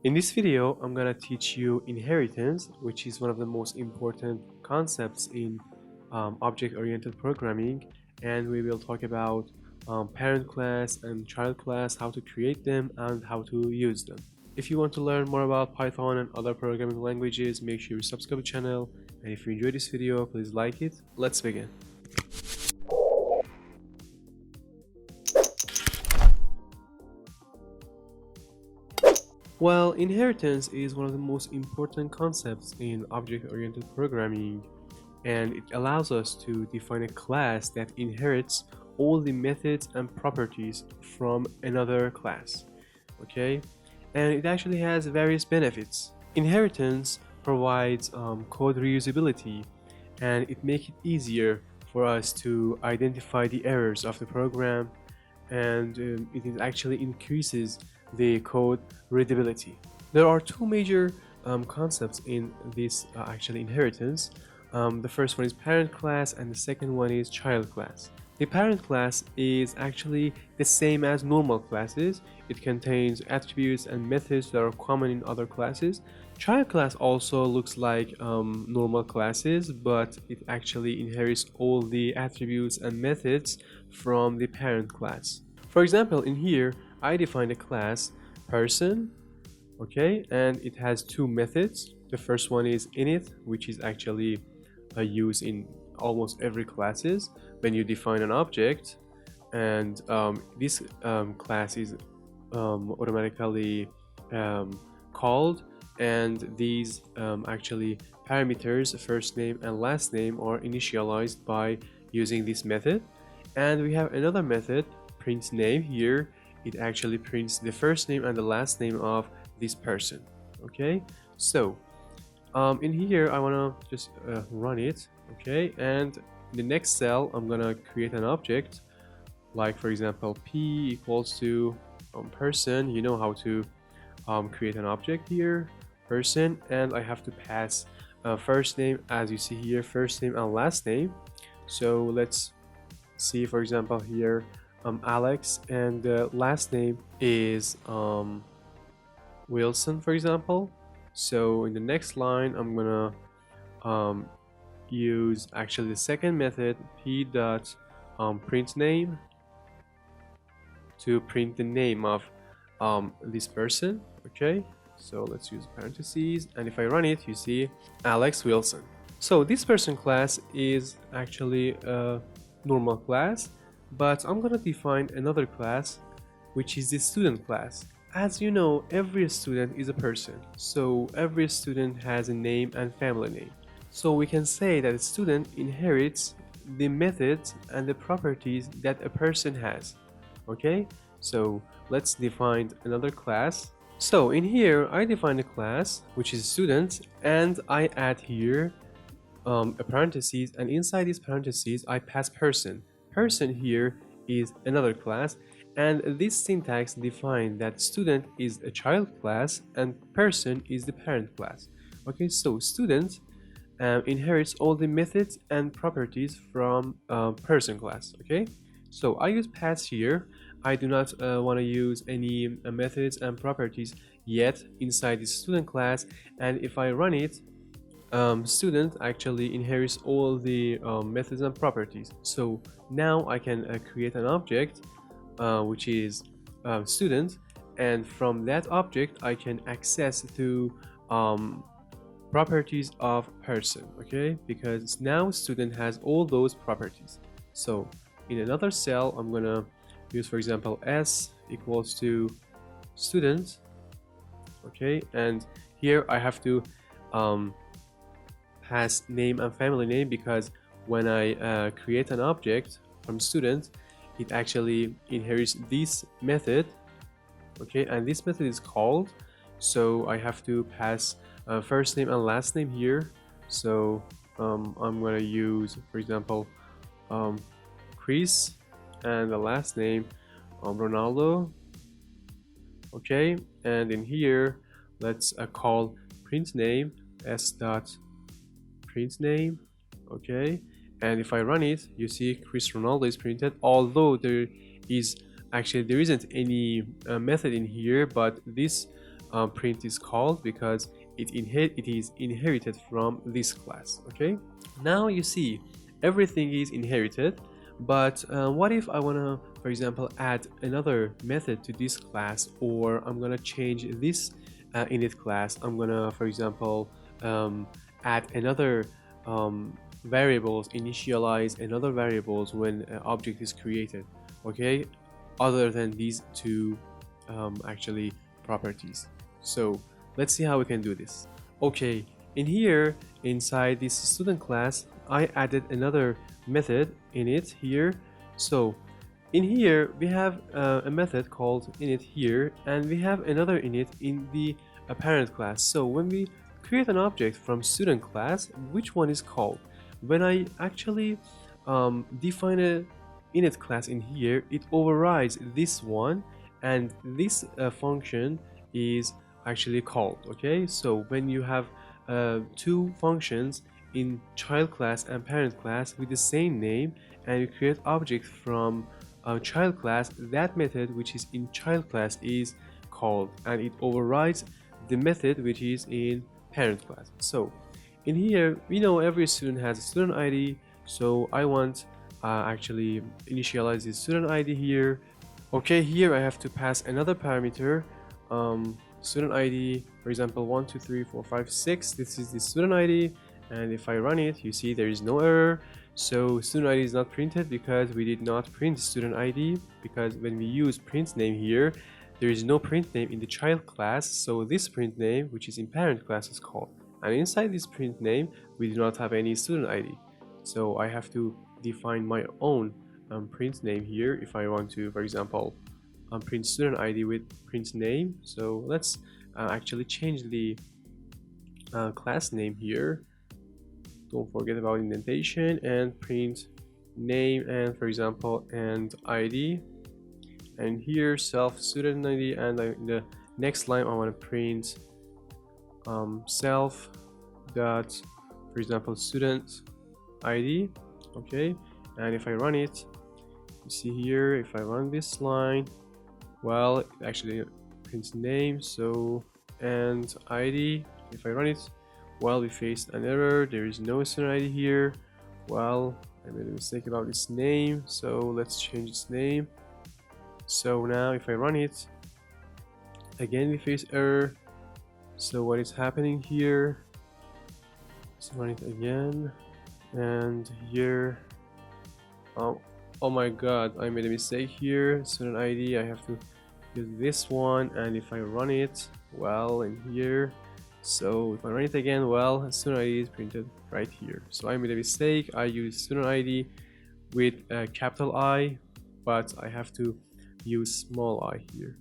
In this video, I'm gonna teach you inheritance, which is one of the most important concepts in object-oriented programming, and we will talk about parent class and child class, how to create them and how to use them. If you want to learn more about Python and other programming languages, make sure you subscribe to the channel, and if you enjoyed this video, please like it. Let's begin. Well, inheritance is one of the most important concepts in object-oriented programming, and it allows us to define a class that inherits all the methods and properties from another class. Okay, and it actually has various benefits. Inheritance provides code reusability, and it makes it easier for us to identify the errors of the program, and it actually increases the code readability. There are two major concepts in this actually inheritance. The first one is parent class and the second one is child class. The parent class is actually the same as normal classes. It contains attributes and methods that are common in other classes. Child class also looks like normal classes, but it actually inherits all the attributes and methods from the parent class. For example, in here, I defined a class person, okay, and it has two methods. The first one is init, which is actually used in almost every classes when you define an object, and this class is automatically called, and these actually parameters, first name and last name, are initialized by using this method. And we have another method, print name. Here it actually prints the first name and the last name of this person. Okay, so in here I want to just run it. Okay, and in the next cell I'm gonna create an object, like for example p equals to person. You know how to create an object here, person, and I have to pass first name, as you see here, first name and last name. So let's see, for example here Alex, and the last name is Wilson, for example. So in the next line I'm gonna use actually the second method, p dot print name, to print the name of this person. Okay, so let's use parentheses, and if I run it, you see Alex Wilson. So this person class is actually a normal class, but I'm gonna define another class, which is the student class. As you know, every student is a person, so every student has a name and family name. So we can say that a student inherits the methods and the properties that a person has. Okay, so let's define another class. So in here I define a class which is student, and I add here a parentheses, and inside these parentheses I pass person. Person here is another class, and this syntax defines that student is a child class and person is the parent class. Okay, so student inherits all the methods and properties from person class. Okay, so I use pass here. I do not want to use any methods and properties yet inside the student class, and if I run it, student actually inherits all the methods and properties. So now I can create an object which is student, and from that object I can access to properties of person. Okay, because now student has all those properties. So in another cell I'm gonna use, for example, s equals to student. Okay, and here I have to pass name and family name, because when I create an object from student, it actually inherits this method. Okay, and this method is called, so I have to pass first name and last name here. So I'm gonna use, for example, Chris, and the last name Ronaldo. Okay, and in here let's call print name s dot print name. Okay, and if I run it, you see Chris Ronaldo is printed, although there isn't any method in here, but this print is called because it is inherited from this class. Okay, now you see everything is inherited, but what if I want to, for example, add another method to this class, or I'm gonna change this init class. I'm gonna, for example, add another variables, initialize another variables when an object is created, okay, other than these two actually properties. So let's see how we can do this. Okay, in here inside this student class I added another method in it here. So in here we have a method called init here, and we have another init in the parent class. So when we create an object from student class, which one is called? When I actually define a init class in here, it overrides this one, and this function is actually called. Okay, so when you have two functions in child class and parent class with the same name, and you create object from child class, that method which is in child class is called, and it overrides the method which is in parent class. So in here we know every student has a student ID, so I want actually initialize the student ID here. Okay, here I have to pass another parameter, student ID, for example 1 2 3 4 5 6. This is the student ID, and if I run it, you see there is no error. So student ID is not printed because we did not print student ID, because when we use print name here, there is no print name in the child class, so this print name which is in parent class is called, and inside this print name we do not have any student ID. So I have to define my own print name here if I want to, for example, print student ID with print name. So let's actually change the class name here. Don't forget about indentation, and print name, and for example and ID, and here self student ID, and in the next line I want to print self dot, for example, student ID. Okay, and if I run it, you see here if I run this line, well, it actually prints name, so and ID. If I run it, well, we faced an error, there is no student ID here. Well, I made a mistake about this name, so let's change its name. So now if I run it again, we face error. So what is happening here? Let's run it again, and here, oh my god, I made a mistake here. Student ID, I have to use this one, and if I run it, well, in here, so if I run it again, well, student ID is printed right here. So I made a mistake, I used student ID with a capital I, but I have to use small I here.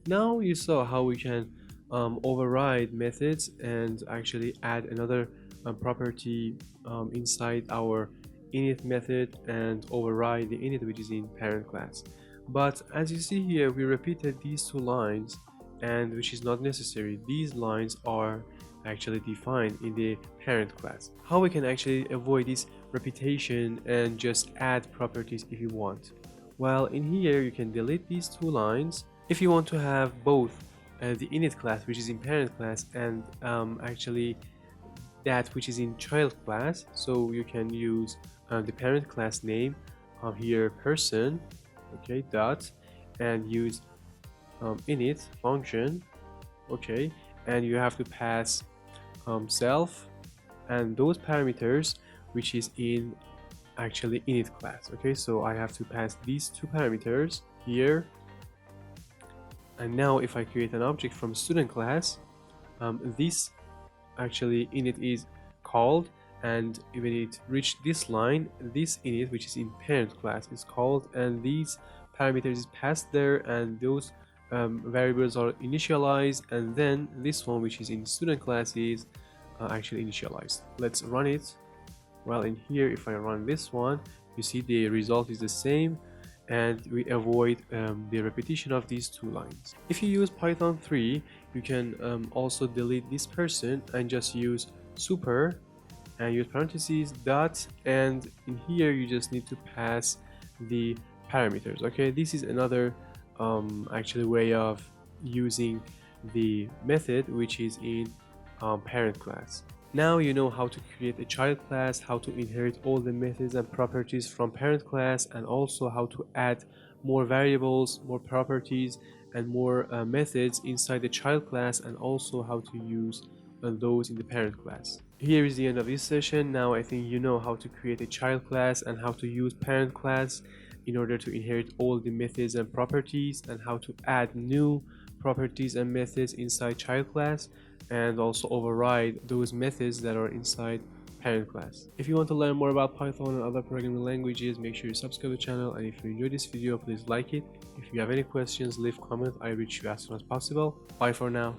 Now you saw how we can override methods and actually add another property inside our init method and override the init which is in parent class. But as you see here, we repeated these two lines, and which is not necessary. These lines are actually defined in the parent class. How we can actually avoid this repetition and just add properties if you want? Well, in here you can delete these two lines. If you want to have both the init class which is in parent class and actually that which is in child class, so you can use the parent class name here person, okay, dot, and use init function, okay, and you have to pass self and those parameters which is in actually init class. Okay, so I have to pass these two parameters here, and now if I create an object from student class, this actually init is called, and when it reached this line, this init which is in parent class is called, and these parameters is passed there, and those variables are initialized, and then this one which is in student class is actually initialized. Let's run it. Well, in here if I run this one, you see the result is the same, and we avoid the repetition of these two lines. If you use Python 3, you can also delete this person and just use super and use parentheses dot, and in here you just need to pass the parameters. Okay, this is another actually way of using the method which is in parent class. Now you know how to create a child class, how to inherit all the methods and properties from parent class, and also how to add more variables, more properties, and more methods inside the child class, and also how to use those in the parent class. Here is the end of this session. Now I think you know how to create a child class and how to use parent class in order to inherit all the methods and properties, and how to add new properties and methods inside child class, and also override those methods that are inside parent class. If you want to learn more about Python and other programming languages, make sure you subscribe to the channel, and if you enjoyed this video, please like it. If you have any questions, leave comment. I will reach you as soon as possible. Bye for now.